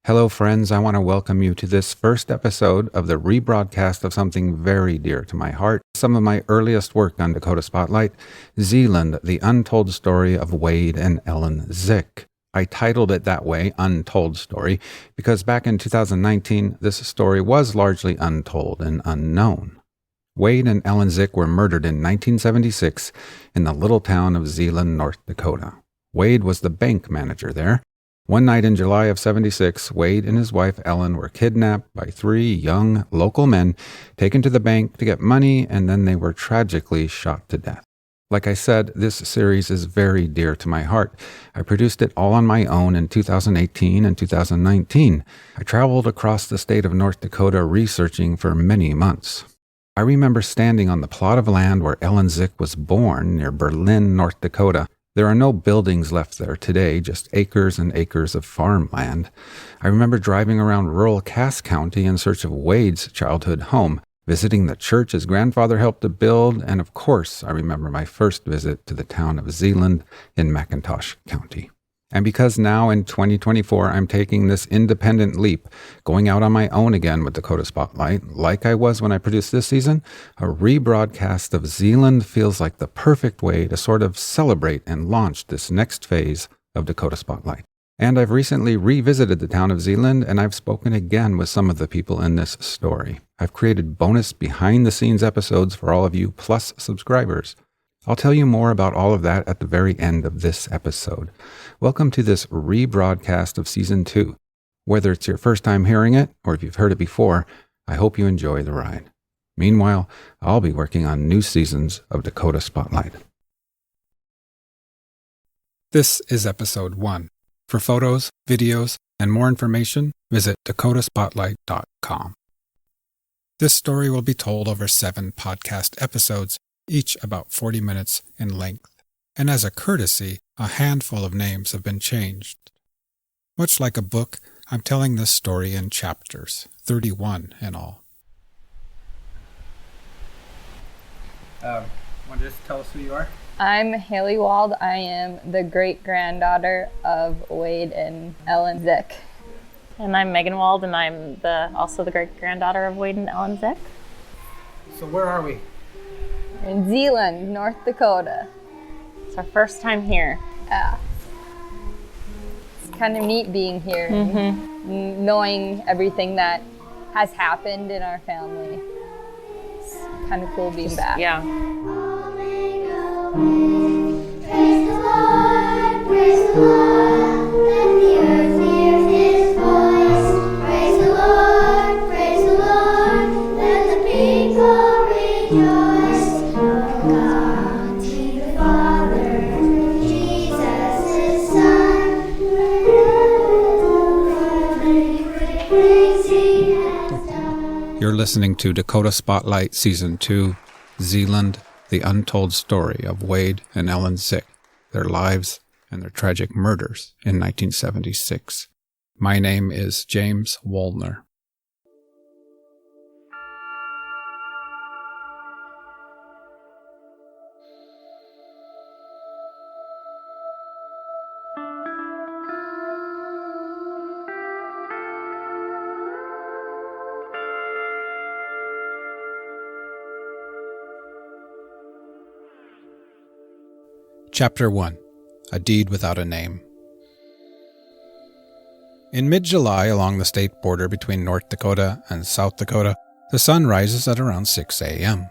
Hello, friends. I want to welcome you to this first episode of the rebroadcast of something very dear to my heart. Some of my earliest work on Dakota Spotlight, Zeeland, the untold story of Wade and Ellen Zick. I titled it that way, Untold Story, because back in 2019, this story was largely untold and unknown. Wade and Ellen Zick were murdered in 1976 in the little town of Zeeland, North Dakota. Wade was the bank manager there. One night in July of 76, Wade and his wife Ellen were kidnapped by three young local men, taken to the bank to get money, and then they were tragically shot to death. Like I said, this series is very dear to my heart. I produced it all on my own in 2018 and 2019. I traveled across the state of North Dakota researching for many months. I remember standing on the plot of land where Ellen Zick was born near Berlin, North Dakota. There are no buildings left there today, just acres and acres of farmland. I remember driving around rural Cass County in search of Wade's childhood home, visiting the church his grandfather helped to build, and of course, I remember my first visit to the town of Zeeland in McIntosh County. And because now in 2024, I'm taking this independent leap, going out on my own again with Dakota Spotlight, like I was when I produced this season, a rebroadcast of Zeeland feels like the perfect way to sort of celebrate and launch this next phase of Dakota Spotlight. And I've recently revisited the town of Zeeland, and I've spoken again with some of the people in this story. I've created bonus behind-the-scenes episodes for all of you Plus subscribers. I'll tell you more about all of that at the very end of this episode. Welcome to this rebroadcast of Season 2. Whether it's your first time hearing it, or if you've heard it before, I hope you enjoy the ride. Meanwhile, I'll be working on new seasons of Dakota Spotlight. This is Episode 1. For photos, videos, and more information, visit dakotaspotlight.com. This story will be told over 7 podcast episodes, each about 40 minutes in length. And as a courtesy, a handful of names have been changed. Much like a book, I'm telling this story in chapters, 31 in all. Want to just tell us who you are? I'm Haley Wald. I am the great-granddaughter of Wade and Ellen Zick. And I'm Megan Wald, and I'm also the great-granddaughter of Wade and Ellen Zick. So where are we? In Zeeland, North Dakota. It's our first time here. Yeah. It's kind of neat being here, and knowing everything that has happened in our family. It's kind of cool being back. Yeah. Praise the Lord, praise the Lord, let the earth hear his voice. Praise the Lord, let the people rejoice. God to the Father, Jesus his Son, great he has done. You're listening to Dakota Spotlight Season 2, Zeeland, the untold story of Wade and Ellen Zick, their lives and their tragic murders in 1976. My name is James Woolner. Chapter 1. A Deed Without a Name. In mid-July, along the state border between North Dakota and South Dakota, the sun rises at around 6 a.m.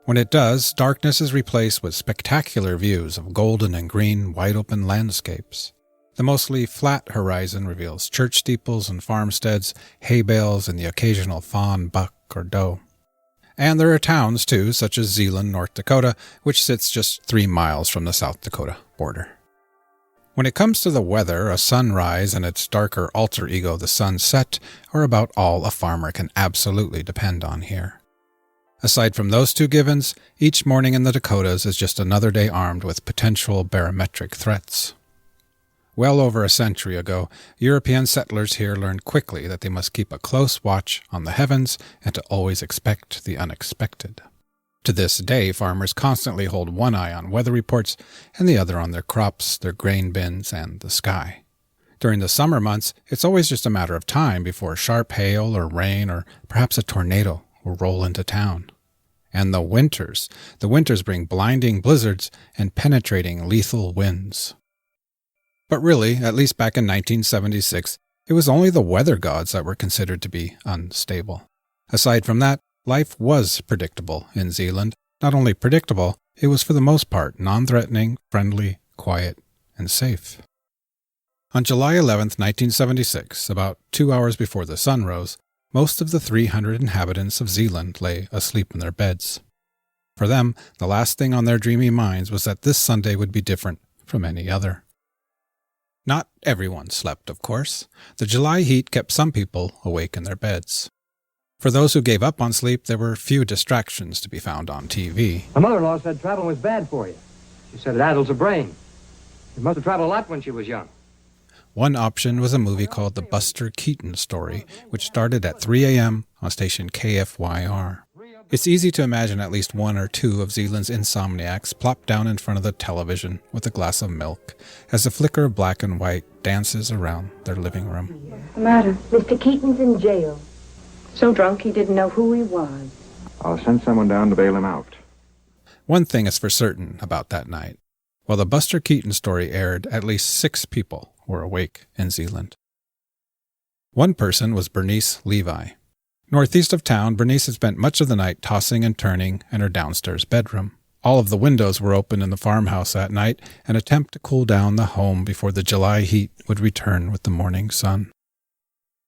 When it does, darkness is replaced with spectacular views of golden and green, wide-open landscapes. The mostly flat horizon reveals church steeples and farmsteads, hay bales, and the occasional fawn, buck, or doe. And there are towns, too, such as Zeeland, North Dakota, which sits just 3 miles from the South Dakota border. When it comes to the weather, a sunrise and its darker alter ego, the sunset, are about all a farmer can absolutely depend on here. Aside from those two givens, each morning in the Dakotas is just another day armed with potential barometric threats. Well over a century ago, European settlers here learned quickly that they must keep a close watch on the heavens and to always expect the unexpected. To this day, farmers constantly hold one eye on weather reports and the other on their crops, their grain bins, and the sky. During the summer months, it's always just a matter of time before sharp hail or rain or perhaps a tornado will roll into town. And the winters bring blinding blizzards and penetrating lethal winds. But really, at least back in 1976, it was only the weather gods that were considered to be unstable. Aside from that, life was predictable in Zeeland. Not only predictable, it was for the most part non-threatening, friendly, quiet, and safe. On July 11, 1976, about 2 hours before the sun rose, most of the 300 inhabitants of Zeeland lay asleep in their beds. For them, the last thing on their dreamy minds was that this Sunday would be different from any other. Not everyone slept, of course. The July heat kept some people awake in their beds. For those who gave up on sleep, there were few distractions to be found on TV. My mother-in-law said traveling was bad for you. She said it addles the brain. You must have traveled a lot when she was young. One option was a movie called The Buster Keaton Story, which started at 3 a.m. on station KFYR. It's easy to imagine at least one or two of Zeeland's insomniacs plopped down in front of the television with a glass of milk as the flicker of black and white dances around their living room. What's the matter? Mr. Keaton's in jail. So drunk he didn't know who he was. I'll send someone down to bail him out. One thing is for certain about that night. While the Buster Keaton Story aired, at least 6 people were awake in Zeeland. One person was Bernice Levi. Northeast of town, Bernice had spent much of the night tossing and turning in her downstairs bedroom. All of the windows were open in the farmhouse that night, an attempt to cool down the home before the July heat would return with the morning sun.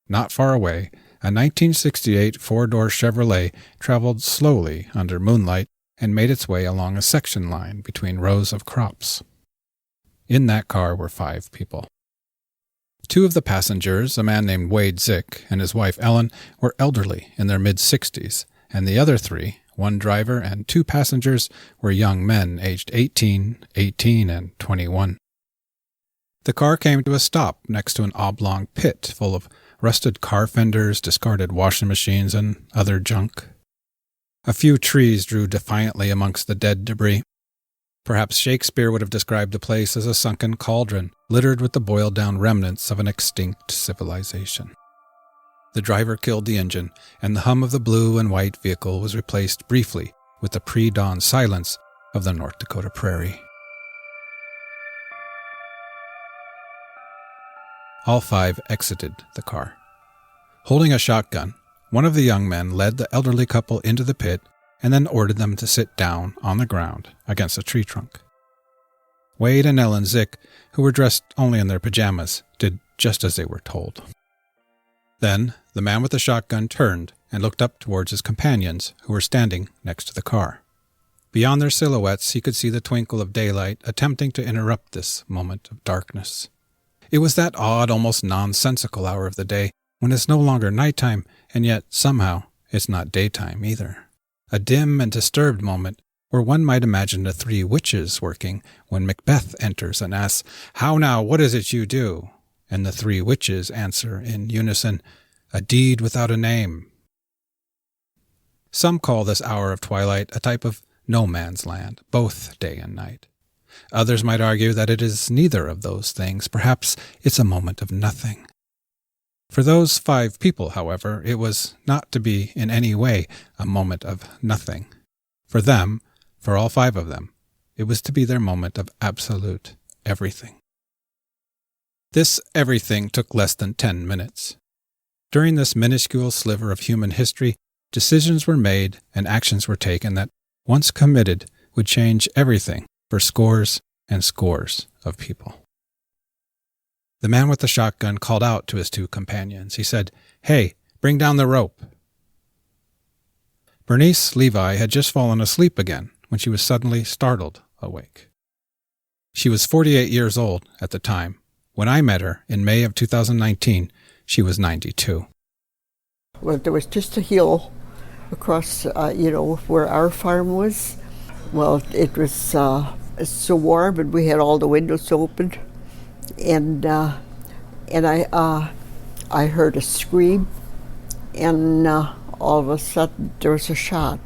Not far away, a 1968 four-door Chevrolet traveled slowly under moonlight and made its way along a section line between rows of crops. In that car were 5 people. 2 of the passengers, a man named Wade Zick and his wife Ellen, were elderly in their mid-60s, and the other 3, one driver and 2 passengers, were young men aged 18, and 21. The car came to a stop next to an oblong pit full of rusted car fenders, discarded washing machines, and other junk. A few trees drew defiantly amongst the dead debris. Perhaps Shakespeare would have described the place as a sunken cauldron, littered with the boiled-down remnants of an extinct civilization. The driver killed the engine, and the hum of the blue and white vehicle was replaced briefly with the pre-dawn silence of the North Dakota prairie. All 5 exited the car. Holding a shotgun, one of the young men led the elderly couple into the pit and then ordered them to sit down on the ground against a tree trunk. Wade and Ellen Zick, who were dressed only in their pajamas, did just as they were told. Then the man with the shotgun turned and looked up towards his companions, who were standing next to the car. Beyond their silhouettes, he could see the twinkle of daylight attempting to interrupt this moment of darkness. It was that odd, almost nonsensical hour of the day when it's no longer nighttime, and yet somehow it's not daytime either. A dim and disturbed moment where one might imagine the 3 witches working when Macbeth enters and asks, "How now, what is it you do?" And the 3 witches answer in unison, "A deed without a name." Some call this hour of twilight a type of no man's land, both day and night. Others might argue that it is neither of those things. Perhaps it's a moment of nothing. For those 5 people, however, it was not to be in any way a moment of nothing. For them, for all 5 of them, it was to be their moment of absolute everything. This everything took less than 10 minutes. During this minuscule sliver of human history, decisions were made and actions were taken that, once committed, would change everything for scores and scores of people. The man with the shotgun called out to his 2 companions. He said, "Hey, bring down the rope." Bernice Levi had just fallen asleep again when she was suddenly startled awake. She was 48 years old at the time. When I met her in May of 2019, she was 92. Well, there was just a hill across, where our farm was. Well, it was so warm, and we had all the windows open, and I heard a scream, and all of a sudden there was a shot,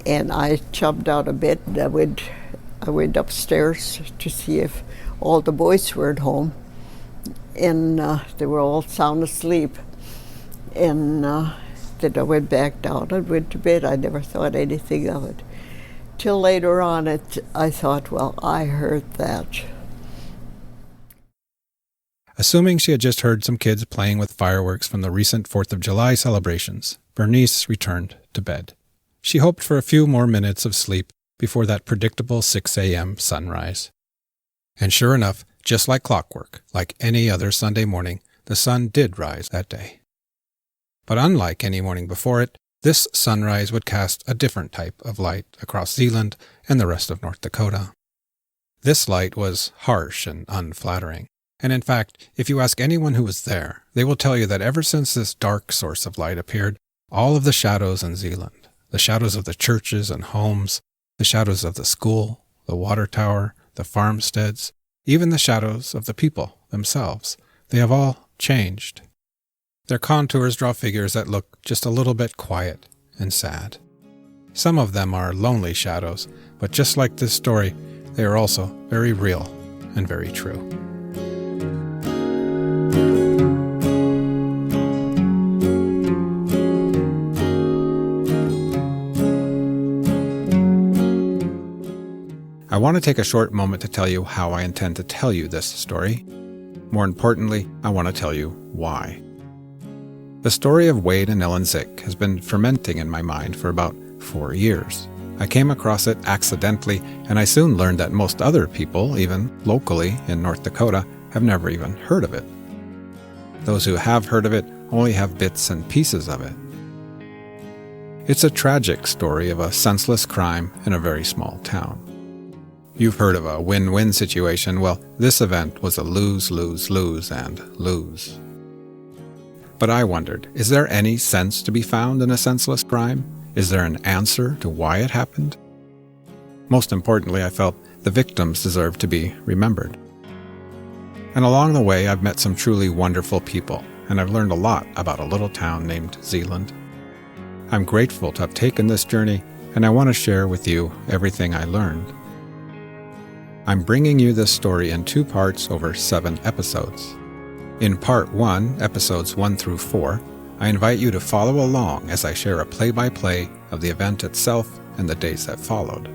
and I jumped out of bed and I went upstairs to see if all the boys were at home, and they were all sound asleep. And then I went back down and went to bed. I never thought anything of it. Till later on, I thought, well, I heard that. Assuming she had just heard some kids playing with fireworks from the recent 4th of July celebrations, Bernice returned to bed. She hoped for a few more minutes of sleep before that predictable 6 a.m. sunrise. And sure enough, just like clockwork, like any other Sunday morning, the sun did rise that day. But unlike any morning before it, this sunrise would cast a different type of light across Zeeland and the rest of North Dakota. This light was harsh and unflattering. And in fact, if you ask anyone who was there, they will tell you that ever since this dark source of light appeared, all of the shadows in Zeeland, the shadows of the churches and homes, the shadows of the school, the water tower, the farmsteads, even the shadows of the people themselves, they have all changed. Their contours draw figures that look just a little bit quiet and sad. Some of them are lonely shadows, but just like this story, they are also very real and very true. I want to take a short moment to tell you how I intend to tell you this story. More importantly, I want to tell you why. The story of Wade and Ellen Zick has been fermenting in my mind for about 4 years. I came across it accidentally, and I soon learned that most other people, even locally in North Dakota, have never even heard of it. Those who have heard of it only have bits and pieces of it. It's a tragic story of a senseless crime in a very small town. You've heard of a win-win situation. Well, this event was a lose, lose, lose, and lose. But I wondered, is there any sense to be found in a senseless crime? Is there an answer to why it happened? Most importantly, I felt the victims deserve to be remembered. And along the way, I've met some truly wonderful people, and I've learned a lot about a little town named Zeeland. I'm grateful to have taken this journey, and I want to share with you everything I learned. I'm bringing you this story in 2 parts over 7 episodes. In Part 1, Episodes 1 through 4, I invite you to follow along as I share a play-by-play of the event itself and the days that followed.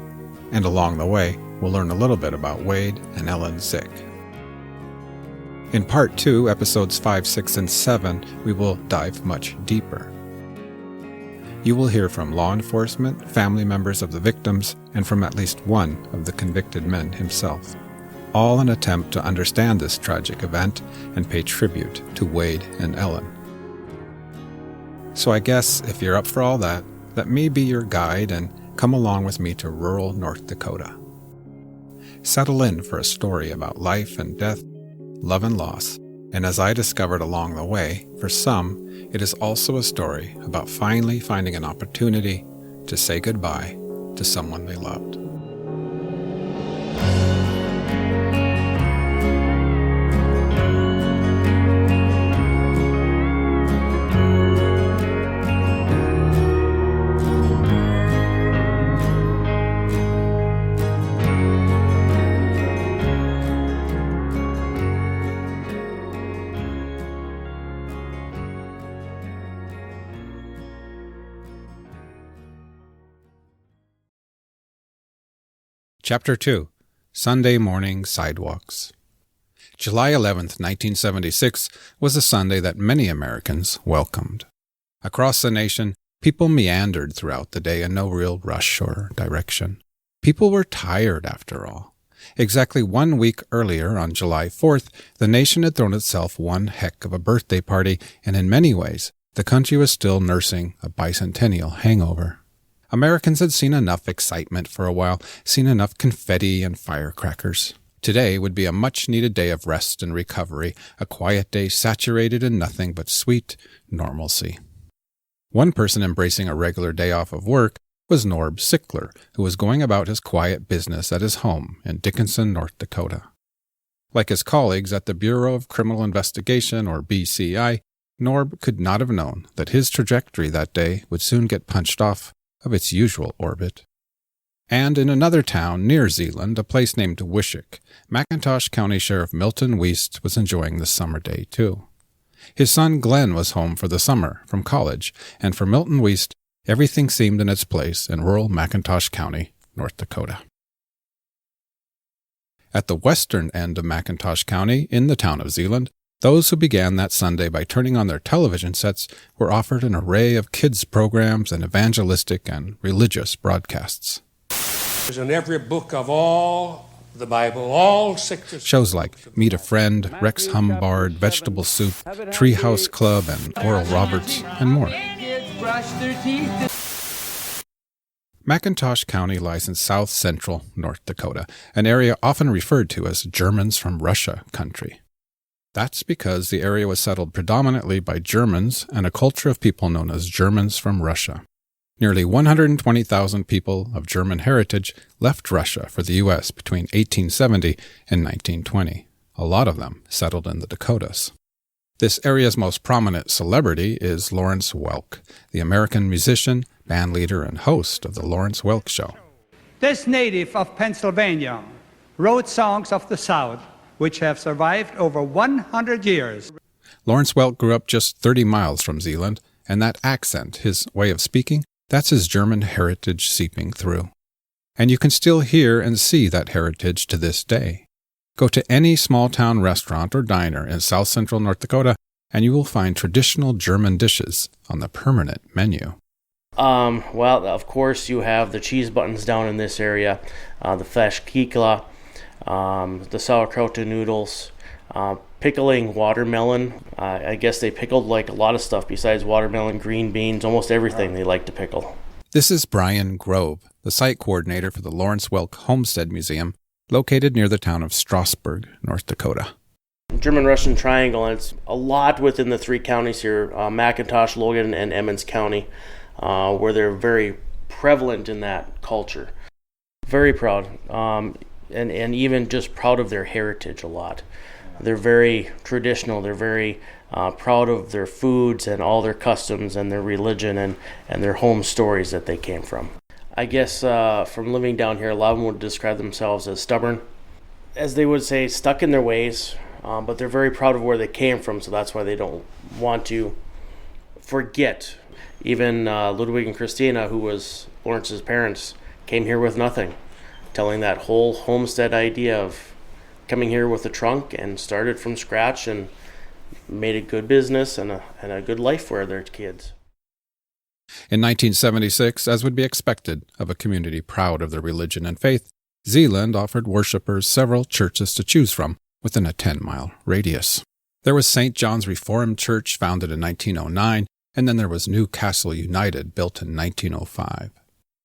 And along the way, we'll learn a little bit about Wade and Ellen Zick. In Part 2, Episodes 5, 6, and 7, we will dive much deeper. You will hear from law enforcement, family members of the victims, and from at least one of the convicted men himself, all in an attempt to understand this tragic event and pay tribute to Wade and Ellen. So I guess if you're up for all that, let me be your guide and come along with me to rural North Dakota. Settle in for a story about life and death, love and loss, and as I discovered along the way, for some, it is also a story about finally finding an opportunity to say goodbye to someone they loved. Chapter 2, Sunday Morning Sidewalks. July 11th, 1976 was a Sunday that many Americans welcomed. Across the nation, people meandered throughout the day in no real rush or direction. People were tired, after all. Exactly 1 week earlier, on July 4th, the nation had thrown itself one heck of a birthday party, and in many ways, the country was still nursing a bicentennial hangover. Americans had seen enough excitement for a while, seen enough confetti and firecrackers. Today would be a much-needed day of rest and recovery, a quiet day saturated in nothing but sweet normalcy. One person embracing a regular day off of work was Norb Sickler, who was going about his quiet business at his home in Dickinson, North Dakota. Like his colleagues at the Bureau of Criminal Investigation, or BCI, Norb could not have known that his trajectory that day would soon get punched off of its usual orbit. And in another town near Zeeland, a place named Wishick, McIntosh County Sheriff Milton Wiest was enjoying the summer day too. His son Glenn was home for the summer from college, and for Milton Wiest, everything seemed in its place in rural McIntosh County, North Dakota. At the western end of McIntosh County, in the town of Zeeland, those who began that Sunday by turning on their television sets were offered an array of kids' programs and evangelistic and religious broadcasts. In every book of all the Bible, all 6 shows like Meet a Friend, Rex Humbard, Vegetable Soup, Treehouse Club, and Oral Roberts, and more. McIntosh County lies in south-central North Dakota, an area often referred to as Germans from Russia country. That's because the area was settled predominantly by Germans and a culture of people known as Germans from Russia. Nearly 120,000 people of German heritage left Russia for the U.S. between 1870 and 1920. A lot of them settled in the Dakotas. This area's most prominent celebrity is Lawrence Welk, the American musician, bandleader, and host of The Lawrence Welk Show. This native of Pennsylvania wrote songs of the South, which have survived over 100 years. Lawrence Welk grew up just 30 miles from Zeeland, and that accent, his way of speaking, that's his German heritage seeping through. And you can still hear and see that heritage to this day. Go to any small-town restaurant or diner in south-central North Dakota, and you will find traditional German dishes on the permanent menu. Well, of course, you have the cheese buttons down in this area, the fleschkikla, the sauerkraut noodles, pickling watermelon. I guess they pickled like a lot of stuff besides watermelon, green beans, almost everything they like to pickle. This is Brian Grove, the site coordinator for the Lawrence Welk Homestead Museum, located near the town of Strasburg, North Dakota. German-Russian Triangle, and it's a lot within the 3 counties here, McIntosh, Logan, and Emmons County, where they're very prevalent in that culture. Very proud, and even just proud of their heritage a lot. They're very traditional. They're very proud of their foods and all their customs and their religion and their home stories that they came from. I guess from living down here, a lot of them would describe themselves as stubborn. As they would say, stuck in their ways, but they're very proud of where they came from, so that's why they don't want to forget. Even Ludwig and Christina, who was Lawrence's parents, came here with nothing, telling that whole homestead idea of coming here with a trunk and started from scratch and made a good business and a good life for their kids. In 1976, as would be expected of a community proud of their religion and faith, Zeeland offered worshippers several churches to choose from within a 10-mile radius. There was St. John's Reformed Church, founded in 1909, and then there was New Castle United, built in 1905.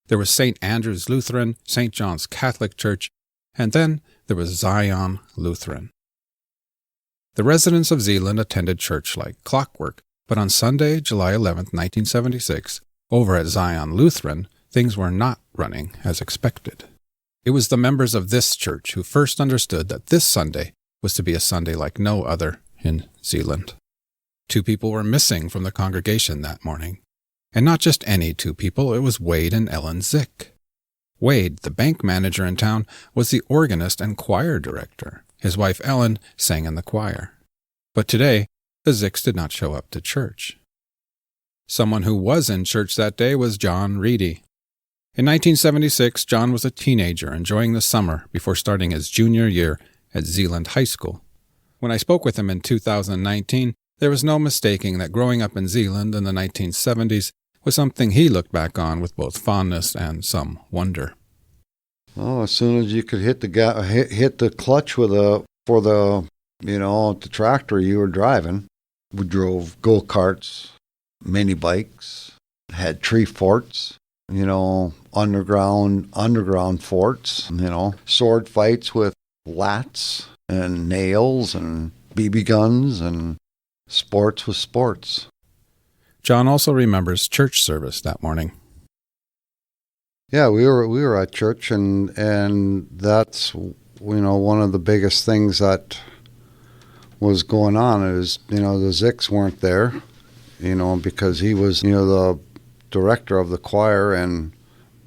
There was St. Andrew's Lutheran, St. John's Catholic Church, and then there was Zion Lutheran. The residents of Zeeland attended church like clockwork, but on Sunday, July 11, 1976, over at Zion Lutheran, things were not running as expected. It was the members of this church who first understood that this Sunday was to be a Sunday like no other in Zeeland. 2 people were missing from the congregation that morning. And not just any 2 people, it was Wade and Ellen Zick. Wade, the bank manager in town, was the organist and choir director. His wife Ellen sang in the choir. But today, the Zicks did not show up to church. Someone who was in church that day was John Reedy. In 1976, John was a teenager enjoying the summer before starting his junior year at Zeeland High School. When I spoke with him in 2019, there was no mistaking that growing up in Zeeland in the 1970s was something he looked back on with both fondness and some wonder. Oh, as soon as you could hit the clutch for the tractor you were driving. We drove go-karts, mini bikes, had tree forts, underground forts, sword fights with lats and nails and BB guns, and sports with sports. John also remembers church service that morning. Yeah, we were at church, and that's one of the biggest things that was going on is the Zicks weren't there, because he was the director of the choir, and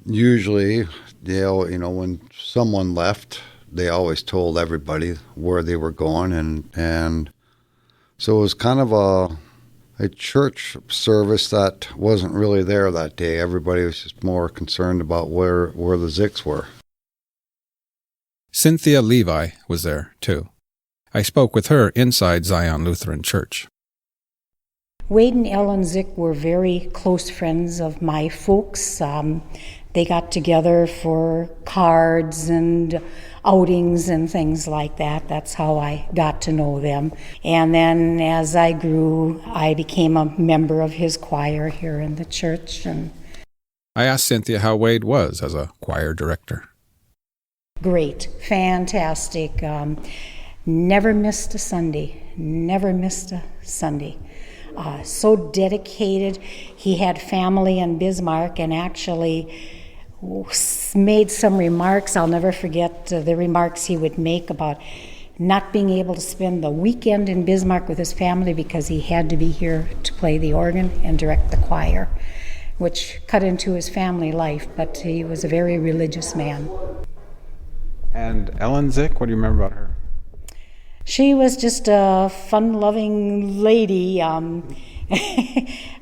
usually when someone left, they always told everybody where they were going, and so it was kind of a church service that wasn't really there that day. Everybody was just more concerned about where the Zicks were. Cynthia Levi was there, too. I spoke with her inside Zion Lutheran Church. Wade and Ellen Zick were very close friends of my folks. They got together for cards and outings and things like that. That's how I got to know them. And then as I grew, I became a member of his choir here in the church. And I asked Cynthia how Wade was as a choir director. Great, fantastic. Never missed a Sunday. Never missed a Sunday. So dedicated. He had family in Bismarck and actually made some remarks. I'll never forget the remarks he would make about not being able to spend the weekend in Bismarck with his family because he had to be here to play the organ and direct the choir, which cut into his family life, but he was a very religious man. And Ellen Zick, what do you remember about her? She was just a fun-loving lady.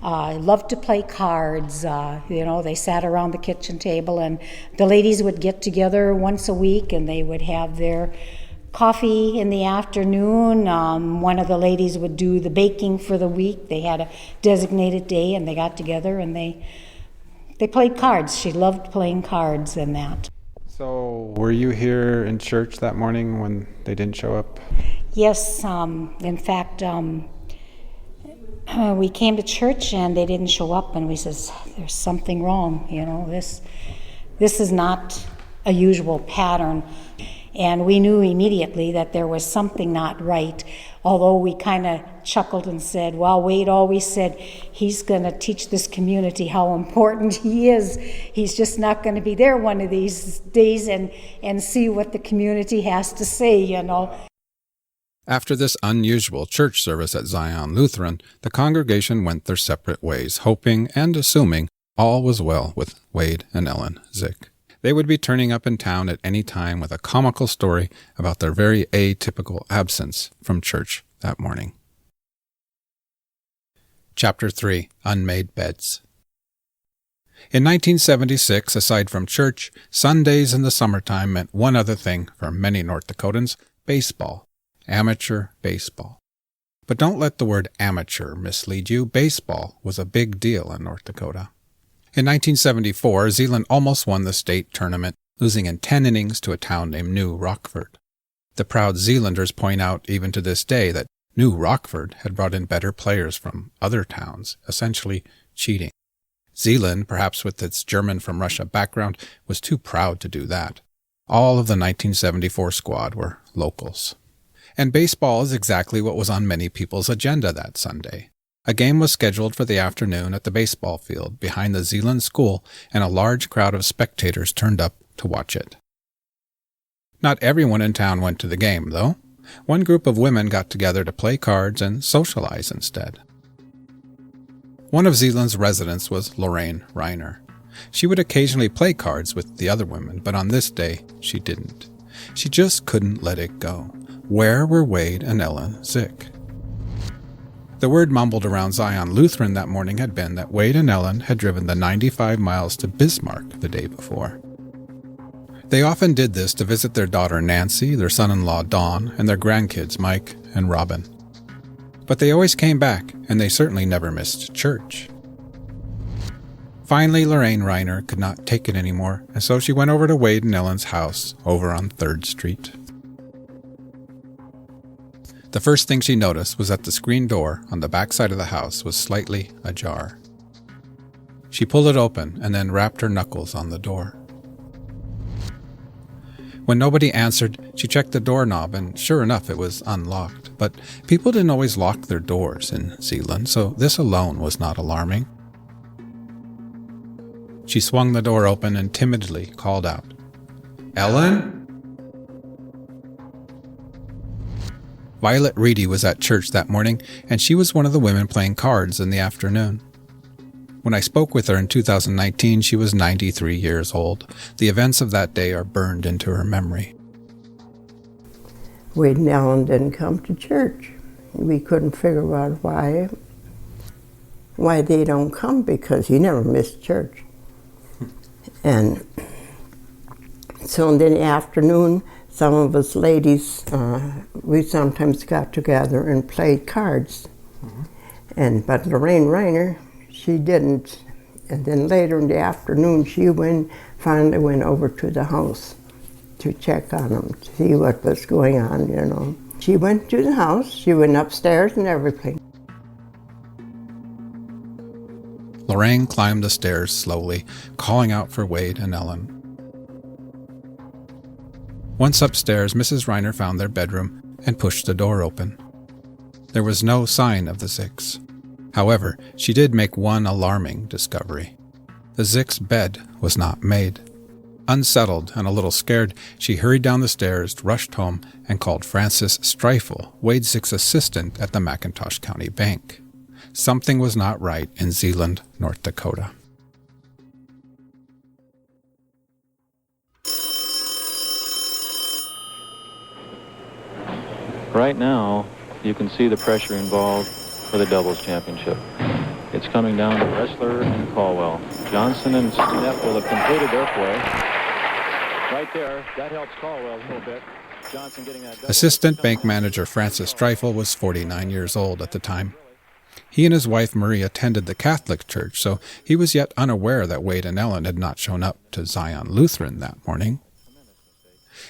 Loved to play cards. They sat around the kitchen table, and the ladies would get together once a week, and they would have their coffee in the afternoon. One of the ladies would do the baking for the week. They had a designated day, and they got together, and they played cards. She loved playing cards and that. So were you here in church that morning when they didn't show up? Yes. In fact, we came to church and they didn't show up, and we says, there's something wrong. This is not a usual pattern. And we knew immediately that there was something not right, although we kind of chuckled and said, well, Wade always said he's going to teach this community how important he is. He's just not going to be there one of these days and see what the community has to say, After this unusual church service at Zion Lutheran, the congregation went their separate ways, hoping and assuming all was well with Wade and Ellen Zick. They would be turning up in town at any time with a comical story about their very atypical absence from church that morning. Chapter 3, Unmade Beds. In 1976, aside from church, Sundays in the summertime meant one other thing for many North Dakotans: baseball. Amateur baseball. But don't let the word amateur mislead you. Baseball was a big deal in North Dakota. In 1974, Zeeland almost won the state tournament, losing in 10 innings to a town named New Rockford. The proud Zeelanders point out even to this day that New Rockford had brought in better players from other towns, essentially cheating. Zeeland, perhaps with its German from Russia background, was too proud to do that. All of the 1974 squad were locals. And baseball is exactly what was on many people's agenda that Sunday. A game was scheduled for the afternoon at the baseball field behind the Zeeland school, and a large crowd of spectators turned up to watch it. Not everyone in town went to the game, though. One group of women got together to play cards and socialize instead. One of Zeeland's residents was Lorraine Reiner. She would occasionally play cards with the other women, but on this day she didn't. She just couldn't let it go. Where were Wade and Ellen Zick? The word mumbled around Zion Lutheran that morning had been that Wade and Ellen had driven the 95 miles to Bismarck the day before. They often did this to visit their daughter Nancy, their son-in-law Dawn, and their grandkids Mike and Robin. But they always came back, and they certainly never missed church. Finally, Lorraine Reiner could not take it anymore, and so she went over to Wade and Ellen's house over on 3rd Street. The first thing she noticed was that the screen door on the back side of the house was slightly ajar. She pulled it open and then rapped her knuckles on the door. When nobody answered, she checked the doorknob, and sure enough, it was unlocked. But people didn't always lock their doors in Zeeland, so this alone was not alarming. She swung the door open and timidly called out, "Ellen?" Violet Reedy was at church that morning, and she was one of the women playing cards in the afternoon. When I spoke with her in 2019, she was 93 years old. The events of that day are burned into her memory. Wade and Ellen didn't come to church. We couldn't figure out why they don't come, because he never missed church. And so in the afternoon, some of us ladies, we sometimes got together and played cards. But Lorraine Reiner, she didn't. And then later in the afternoon, she finally went over to the house to check on him, to see what was going on, you know. She went to the house, she went upstairs and everything. Lorraine climbed the stairs slowly, calling out for Wade and Ellen. Once upstairs, Mrs. Reiner found their bedroom and pushed the door open. There was no sign of the Zicks. However, she did make one alarming discovery. The Zicks' bed was not made. Unsettled and a little scared, she hurried down the stairs, rushed home, and called Francis Streifel, Wade Zick's assistant at the McIntosh County Bank. Something was not right in Zeeland, North Dakota. Right now, you can see the pressure involved for the doubles championship. It's coming down to Wrestler and Caldwell. Johnson and Neff will have completed their play. Right there, that helps Caldwell a little bit. Johnson getting that double. Assistant bank manager Francis Streifel was 49 years old at the time. He and his wife Marie attended the Catholic Church, so he was yet unaware that Wade and Ellen had not shown up to Zion Lutheran that morning.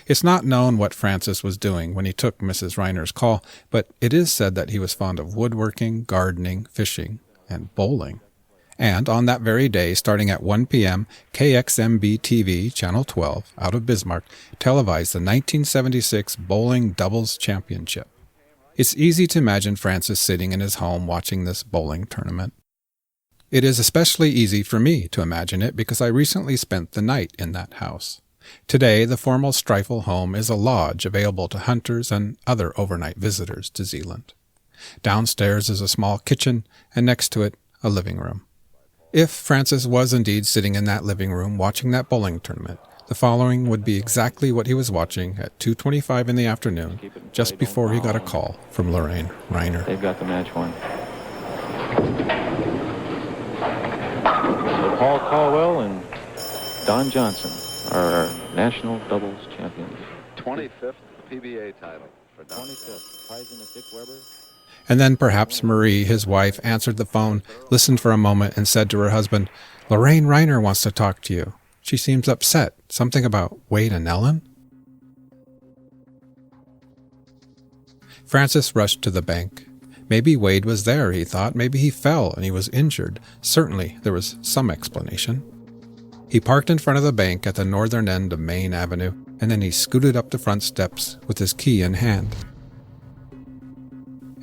It's not known what Francis was doing when he took Mrs. Reiner's call, but it is said that he was fond of woodworking, gardening, fishing, and bowling. And on that very day, starting at 1 p.m., KXMB-TV, Channel 12, out of Bismarck, televised the 1976 Bowling Doubles Championship. It's easy to imagine Francis sitting in his home watching this bowling tournament. It is especially easy for me to imagine it because I recently spent the night in that house. Today, the formal Streifel home is a lodge available to hunters and other overnight visitors to Zeeland. Downstairs is a small kitchen, and next to it, a living room. If Francis was indeed sitting in that living room watching that bowling tournament, the following would be exactly what he was watching at 2:25 in the afternoon, just before he got a call from Lorraine Reiner. They've got the match won. So Paul Caldwell and Don Johnson are our national doubles champions. 25th PBA title for Don. 25th, prizing of Dick Weber. And then perhaps Marie, his wife, answered the phone, listened for a moment, and said to her husband, "Lorraine Reiner wants to talk to you. She seems upset. Something about Wade and Ellen?" Francis rushed to the bank. Maybe Wade was there, he thought. Maybe he fell and he was injured. Certainly there was some explanation. He parked in front of the bank at the northern end of Main Avenue, and then he scooted up the front steps with his key in hand.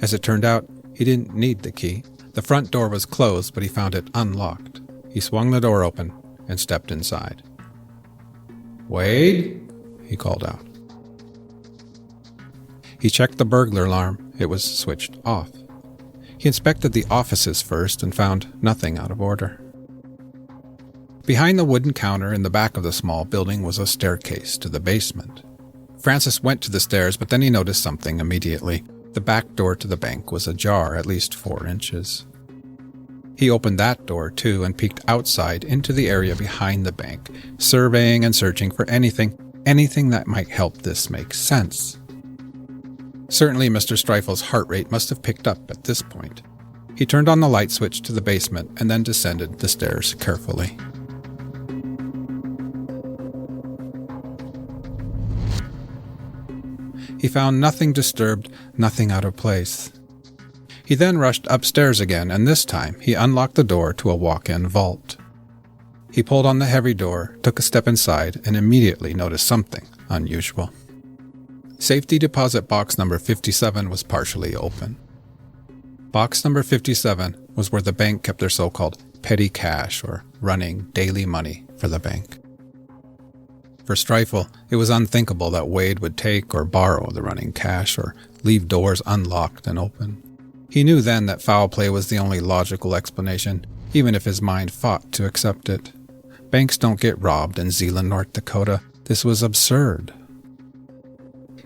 As it turned out, he didn't need the key. The front door was closed, but he found it unlocked. He swung the door open and stepped inside. "Wade?" he called out. He checked the burglar alarm. It was switched off. He inspected the offices first and found nothing out of order. Behind the wooden counter in the back of the small building was a staircase to the basement. Francis went to the stairs, but then he noticed something immediately. The back door to the bank was ajar at least 4 inches. He opened that door, too, and peeked outside into the area behind the bank, surveying and searching for anything that might help this make sense. Certainly Mr. Streifel's heart rate must have picked up at this point. He turned on the light switch to the basement and then descended the stairs carefully. He found nothing disturbed, nothing out of place. He then rushed upstairs again, and this time he unlocked the door to a walk-in vault. He pulled on the heavy door, took a step inside, and immediately noticed something unusual. Safety deposit box number 57 was partially open. Box number 57 was where the bank kept their so-called petty cash, or running daily money for the bank. For Streifel, it was unthinkable that Wade would take or borrow the running cash or leave doors unlocked and open. He knew then that foul play was the only logical explanation. even if his mind fought to accept it. Banks don't get robbed in Zeeland, North Dakota. This was absurd.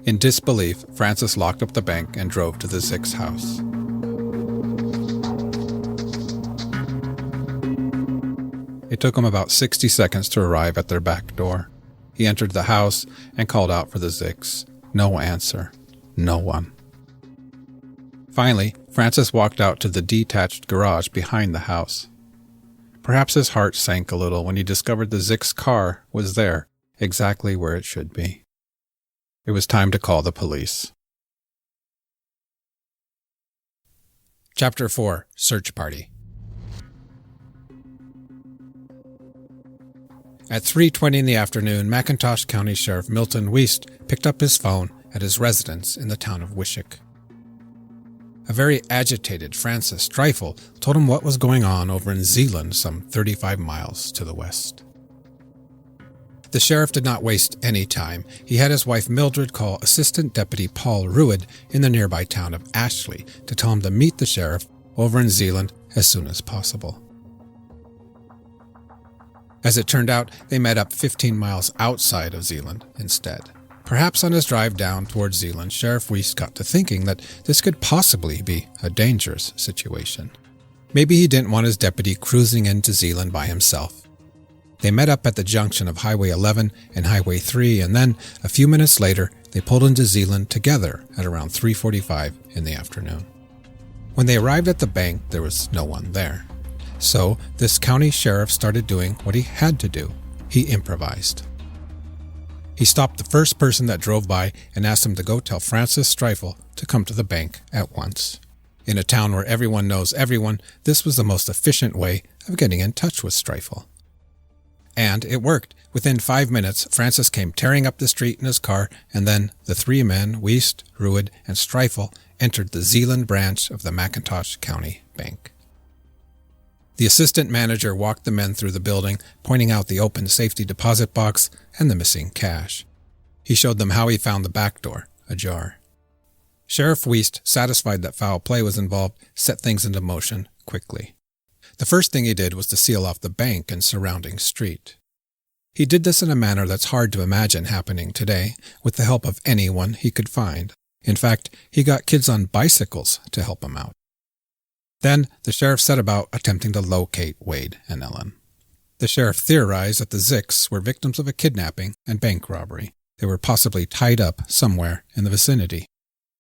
In disbelief, Francis locked up the bank and drove to the Zick's house. It took him about 60 seconds to arrive at their back door. He entered the house and called out for the Zicks. No answer. No one. Finally, Francis walked out to the detached garage behind the house. Perhaps his heart sank a little when he discovered the Zick's car was there, exactly where it should be. It was time to call the police. Chapter 4, Search Party. At 3:20 in the afternoon, McIntosh County Sheriff Milton Wiest picked up his phone at his residence in the town of Wishick. A very agitated Francis Streifel told him what was going on over in Zeeland, some 35 miles to the west. The sheriff did not waste any time. He had his wife Mildred call Assistant Deputy Paul Ruid in the nearby town of Ashley to tell him to meet the sheriff over in Zeeland as soon as possible. As it turned out, they met up 15 miles outside of Zeeland instead. Perhaps on his drive down towards Zeeland, Sheriff Wiest got to thinking that this could possibly be a dangerous situation. Maybe he didn't want his deputy cruising into Zeeland by himself. They met up at the junction of Highway 11 and Highway 3, and then, a few minutes later, they pulled into Zeeland together at around 3:45 in the afternoon. When they arrived at the bank, there was no one there. So, this county sheriff started doing what he had to do. He improvised. He stopped the first person that drove by and asked him to go tell Francis Streifel to come to the bank at once. In a town where everyone knows everyone, this was the most efficient way of getting in touch with Streifel. And it worked. Within 5 minutes, Francis came tearing up the street in his car, and then the three men, Wiest, Ruid, and Streifel, entered the Zeeland branch of the McIntosh County Bank. The assistant manager walked the men through the building, pointing out the open safety deposit box and the missing cash. He showed them how he found the back door, ajar. Sheriff Wiest, satisfied that foul play was involved, set things into motion quickly. The first thing he did was to seal off the bank and surrounding street. He did this in a manner that's hard to imagine happening today, with the help of anyone he could find. In fact, he got kids on bicycles to help him out. Then the sheriff set about attempting to locate Wade and Ellen. The sheriff theorized that the Zicks were victims of a kidnapping and bank robbery. They were possibly tied up somewhere in the vicinity.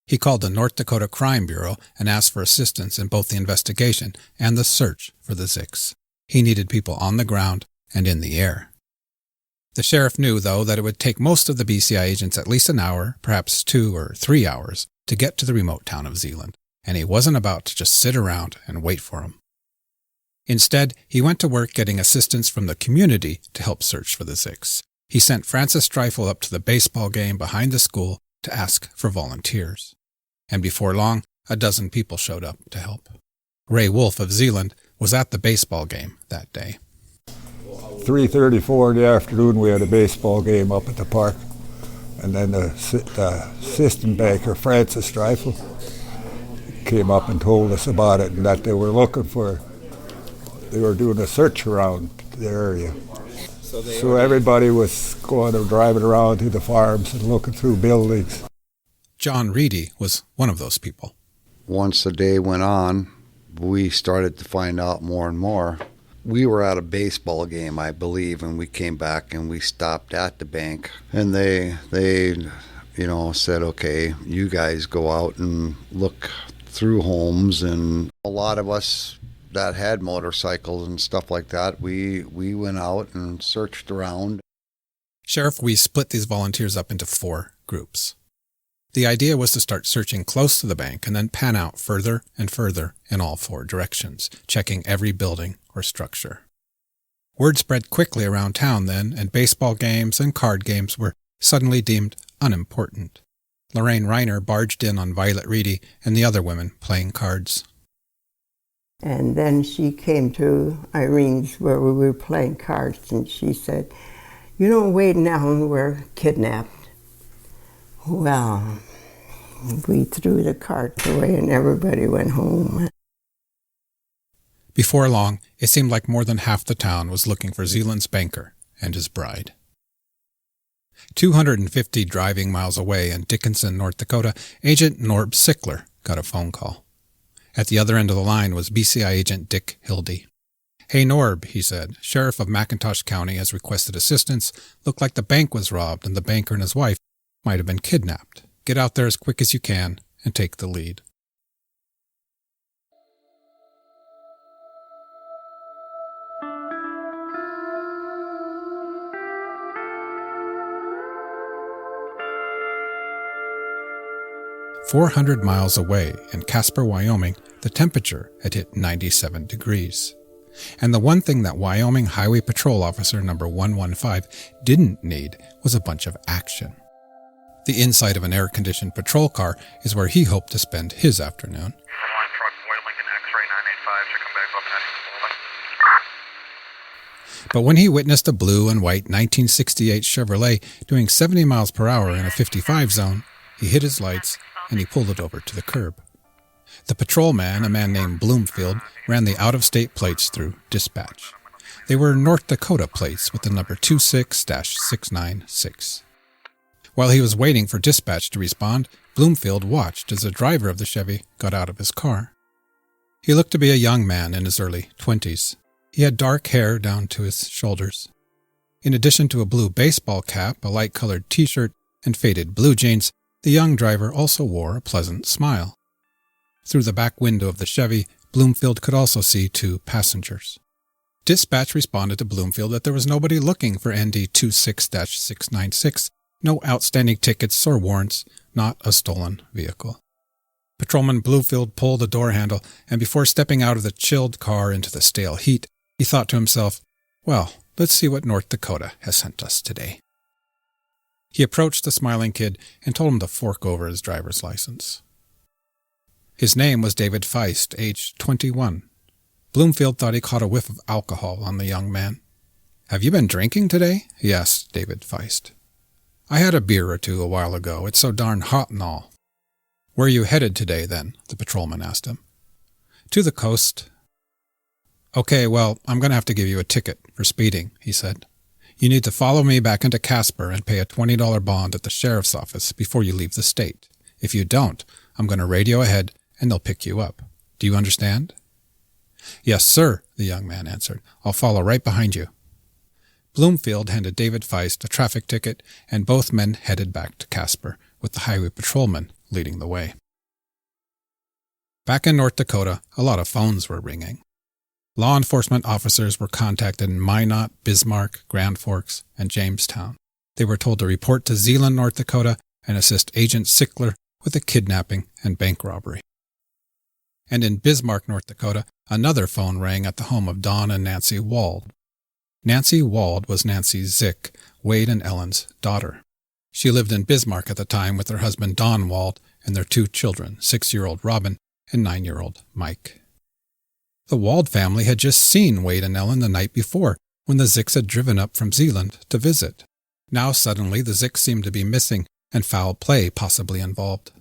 He called the North Dakota Crime Bureau and asked for assistance in both the investigation and the search for the Zicks. He needed people on the ground and in the air. The sheriff knew, though, that it would take most of the BCI agents at least an hour, perhaps 2 or 3 hours, to get to the remote town of Zeeland, and he wasn't about to just sit around and wait for them. Instead, he went to work getting assistance from the community to help search for the Zicks. He sent Francis Streifel up to the baseball game behind the school to ask for volunteers. And before long, a dozen people showed up to help. Ray Wolf of Zeeland was at the baseball game that day. 3:34 in the afternoon, we had a baseball game up at the park. And then the assistant banker, Francis Streifel, came up and told us about it and that they were doing a search around the area. So everybody was going and driving around to the farms and looking through buildings. John Reedy was one of those people. Once the day went on, we started to find out more and more. We were at a baseball game, I believe, and we came back and we stopped at the bank. And they said, okay, you guys go out and look through homes. And a lot of us that had motorcycles and stuff like that, we went out and searched around. Sheriff Wiest split these volunteers up into 4 groups. The idea was to start searching close to the bank and then pan out further and further in all 4 directions, checking every building or structure. Word spread quickly around town then, and baseball games and card games were suddenly deemed unimportant. Lorraine Reiner barged in on Violet Reedy and the other women playing cards. And then she came to Irene's where we were playing cards, and she said, Wade and Ellen were kidnapped. Well, we threw the cards away and everybody went home. Before long, it seemed like more than half the town was looking for Zeeland's banker and his bride. 250 driving miles away in Dickinson, North Dakota, Agent Norb Sickler got a phone call. At the other end of the line was BCI Agent Dick Hildy. "Hey Norb," he said, "Sheriff of McIntosh County has requested assistance. Looked like the bank was robbed and the banker and his wife might have been kidnapped. Get out there as quick as you can and take the lead." "400 miles away in Casper, Wyoming, the temperature had hit 97 degrees. And the one thing that Wyoming Highway Patrol Officer number 115 didn't need was a bunch of action. The inside of an air-conditioned patrol car is where he hoped to spend his afternoon. But when he witnessed a blue and white 1968 Chevrolet doing 70 miles per hour in a 55 zone, he hit his lights and he pulled it over to the curb. The patrolman, a man named Bloomfield, ran the out-of-state plates through dispatch. They were North Dakota plates with the number 26-696. While he was waiting for dispatch to respond, Bloomfield watched as the driver of the Chevy got out of his car. He looked to be a young man in his early 20s. He had dark hair down to his shoulders. In addition to a blue baseball cap, a light-colored T-shirt, and faded blue jeans, the young driver also wore a pleasant smile. Through the back window of the Chevy, Bloomfield could also see two passengers. Dispatch responded to Bloomfield that there was nobody looking for ND 26-696, no outstanding tickets or warrants, not a stolen vehicle. Patrolman Bloomfield pulled the door handle, and before stepping out of the chilled car into the stale heat, he thought to himself, "Well, let's see what North Dakota has sent us today." He approached the smiling kid and told him to fork over his driver's license. His name was David Feist, aged 21. Bloomfield thought he caught a whiff of alcohol on the young man. "Have you been drinking today?" he asked David Feist. "I had a beer or two a while ago. It's so darn hot and all." "Where are you headed today, then?" the patrolman asked him. "To the coast." "Okay, well, I'm going to have to give you a ticket for speeding," he said. "You need to follow me back into Casper and pay a $20 bond at the sheriff's office before you leave the state. If you don't, I'm going to radio ahead and they'll pick you up. Do you understand?" "Yes, sir," the young man answered. "I'll follow right behind you." Bloomfield handed David Feist a traffic ticket, and both men headed back to Casper, with the highway patrolman leading the way. Back in North Dakota, a lot of phones were ringing. Law enforcement officers were contacted in Minot, Bismarck, Grand Forks, and Jamestown. They were told to report to Zeeland, North Dakota, and assist Agent Sickler with a kidnapping and bank robbery. And in Bismarck, North Dakota, another phone rang at the home of Don and Nancy Wald. Nancy Wald was Nancy Zick, Wade and Ellen's daughter. She lived in Bismarck at the time with her husband Don Wald and their two children, 6-year-old Robin and 9-year-old Mike. The Wald family had just seen Wade and Ellen the night before, when the Zicks had driven up from Zeeland to visit. Now suddenly the Zicks seemed to be missing, and foul play possibly involved.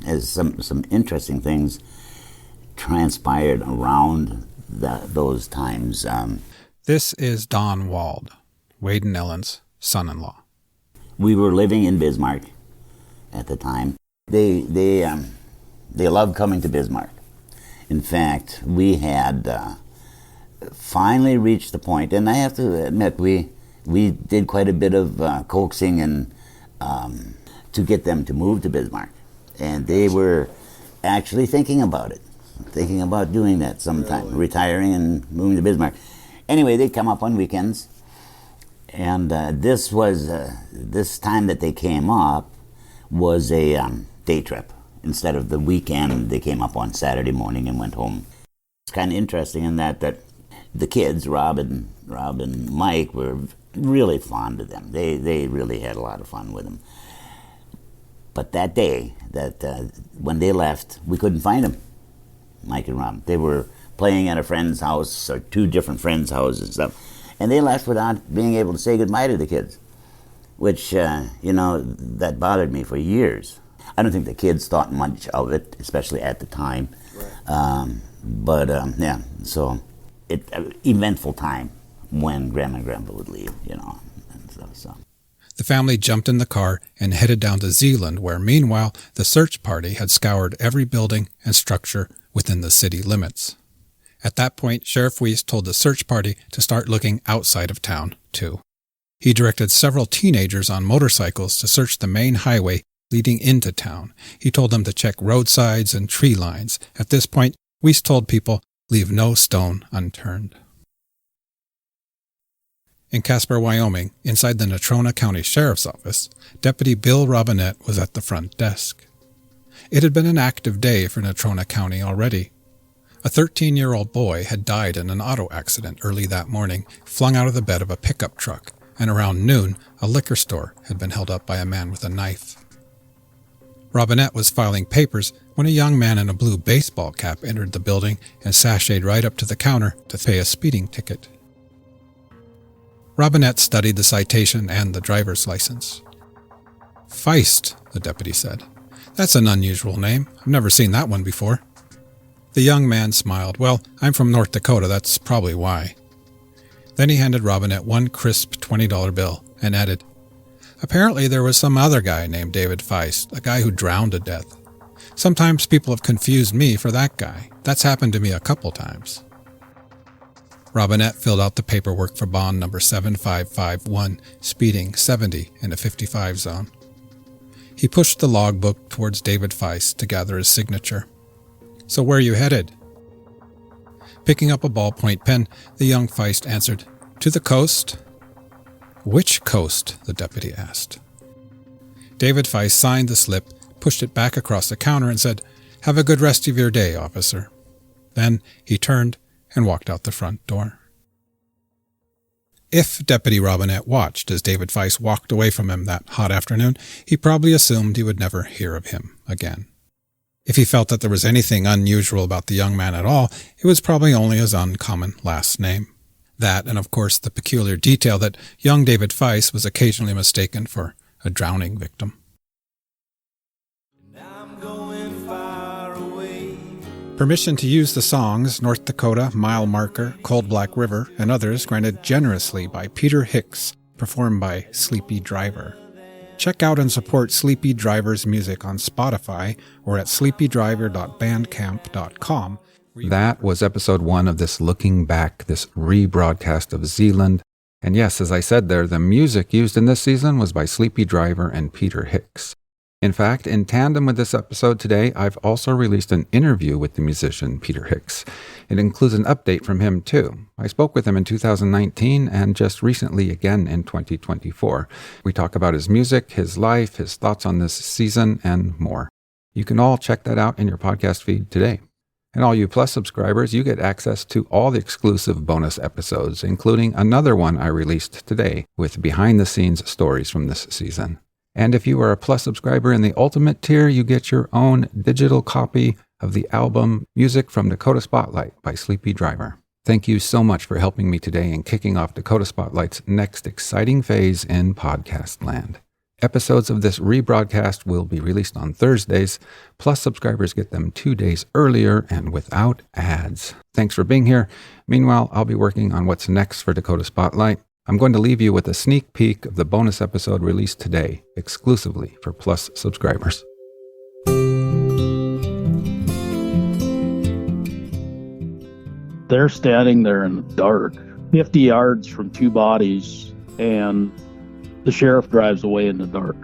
As some interesting things transpired around those times. This is Don Wald, Wade and Ellen's son-in-law. We were living in Bismarck at the time. They loved coming to Bismarck. In fact, we had finally reached the point, and I have to admit, we did quite a bit of coaxing and to get them to move to Bismarck. And they were actually thinking about doing that sometime, retiring and moving to Bismarck. Anyway, they'd come up on weekends, and this time that they came up was a day trip. Instead of the weekend, they came up on Saturday morning and went home. It's kind of interesting in that the kids, Rob and Mike, were really fond of them. They really had a lot of fun with them. But that day, when they left, we couldn't find them, Mike and Rob. They were playing at a friend's house, or two different friends' houses and stuff, and they left without being able to say goodbye to the kids, which, that bothered me for years. I don't think the kids thought much of it, especially at the time. Yeah, so eventful time when Grandma and Grandpa would leave, and so. The family jumped in the car and headed down to Zeeland, where meanwhile the search party had scoured every building and structure within the city limits. At that point, Sheriff Weiss told the search party to start looking outside of town, too. He directed several teenagers on motorcycles to search the main highway leading into town. He told them to check roadsides and tree lines. At this point, Weiss told people, leave no stone unturned. In Casper, Wyoming, inside the Natrona County Sheriff's Office, Deputy Bill Robinette was at the front desk. It had been an active day for Natrona County already. A 13-year-old boy had died in an auto accident early that morning, flung out of the bed of a pickup truck, and around noon, a liquor store had been held up by a man with a knife. Robinette was filing papers when a young man in a blue baseball cap entered the building and sashayed right up to the counter to pay a speeding ticket. Robinette studied the citation and the driver's license. Feist, the deputy said. That's an unusual name. I've never seen that one before. The young man smiled. Well, I'm from North Dakota, that's probably why. Then he handed Robinette one crisp $20 bill and added, apparently there was some other guy named David Feist, a guy who drowned to death. Sometimes people have confused me for that guy. That's happened to me a couple times. Robinette filled out the paperwork for bond number 7551, speeding 70 in a 55 zone. He pushed the logbook towards David Feist to gather his signature. So where are you headed? Picking up a ballpoint pen, the young Feist answered, to the coast. Which coast? The deputy asked. David Feist signed the slip, pushed it back across the counter and said, have a good rest of your day, officer. Then he turned and walked out the front door. If Deputy Robinette watched as David Feist walked away from him that hot afternoon, he probably assumed he would never hear of him again. If he felt that there was anything unusual about the young man at all, it was probably only his uncommon last name. That, and of course the peculiar detail that young David Feist was occasionally mistaken for a drowning victim. Permission to use the songs North Dakota, Mile Marker, Cold Black River, and others granted generously by Peter Hicks, performed by Sleepy Driver. Check out and support Sleepy Driver's music on Spotify or at sleepydriver.bandcamp.com. That was episode 1 of this Looking Back, this rebroadcast of Zeeland. And yes, as I said there, the music used in this season was by Sleepy Driver and Peter Hicks. In fact, in tandem with this episode today, I've also released an interview with the musician Peter Hicks. It includes an update from him, too. I spoke with him in 2019 and just recently again in 2024. We talk about his music, his life, his thoughts on this season, and more. You can all check that out in your podcast feed today. And all you Plus subscribers, you get access to all the exclusive bonus episodes, including another one I released today with behind-the-scenes stories from this season. And if you are a Plus subscriber in the Ultimate tier, you get your own digital copy of the album Music from Dakota Spotlight by Sleepy Driver. Thank you so much for helping me today in kicking off Dakota Spotlight's next exciting phase in podcast land. Episodes of this rebroadcast will be released on Thursdays. Plus subscribers get them 2 days earlier and without ads. Thanks for being here. Meanwhile, I'll be working on what's next for Dakota Spotlight. I'm going to leave you with a sneak peek of the bonus episode released today, exclusively for Plus subscribers. They're standing there in the dark, 50 yards from two bodies, and the sheriff drives away in the dark.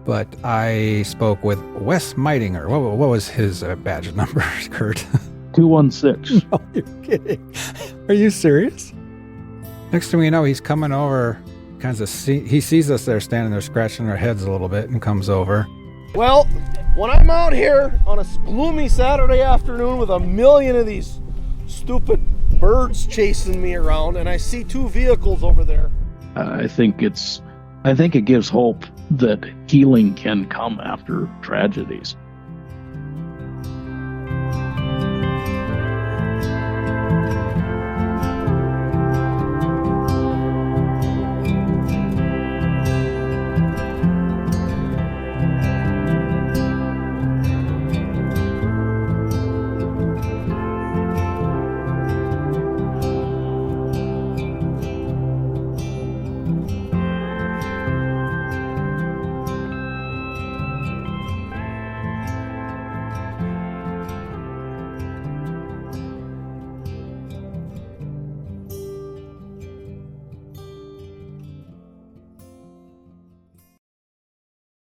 But I spoke with Wes Meitinger. What was his badge number, Kurt? 216. No, you're kidding. Are you serious? Next thing we know, he's coming over, he sees us there standing there scratching our heads a little bit and comes over. Well, when I'm out here on a gloomy Saturday afternoon with a million of these stupid birds chasing me around and I see two vehicles over there. I think it gives hope that healing can come after tragedies.